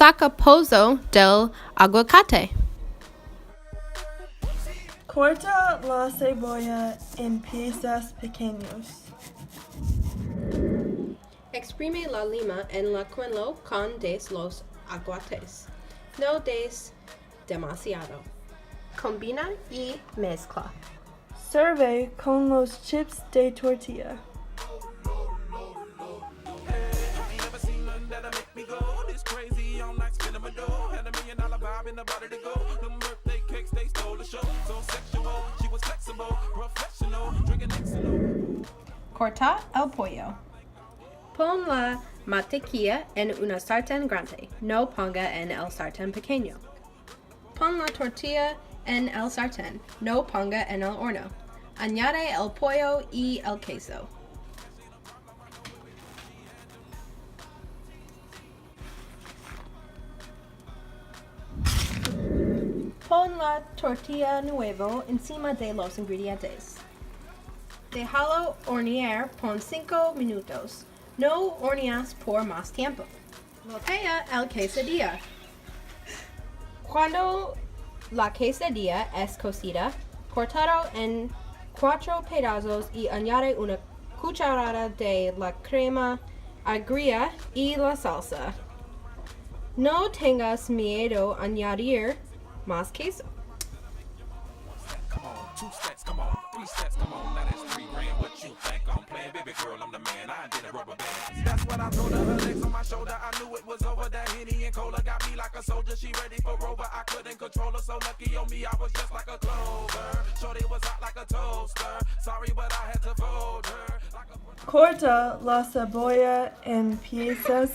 saca pozo del aguacate. Corta la cebolla en piezas pequeños. Exprime la lima en la cuenlo con des los aguates. No des demasiado. Combina y mezcla. Sirve con los chips de tortilla. Corta el pollo. Pon la mantequilla en una sartén grande. No ponga en el sartén pequeño. Pon la tortilla en el sartén. No ponga en el horno. Añade el pollo y el queso. Pon la tortilla nuevo encima de los ingredientes. Déjalo hornear por 5 minutos. No horneas por más tiempo. Voltea el quesadilla. Cuando la quesadilla es cocida, cortado en 4 pedazos y añade una cucharada de la crema agria y la salsa. No tengas miedo a añadir más queso. Come on, 2 steps, come on, 3 steps, come on. Now that's $3 grand. What you think I'm playing? Baby girl, I'm the man. I did a rubber band. That's what I told her. Her legs on my shoulder. I knew it was over. That Henny and Cola got me like a soldier. She ready for Rover. I couldn't control her. So lucky on me, I was just like a clover. Shorty was hot like a toaster. Sorry, but I had to fold her. Corta la cebolla en piezas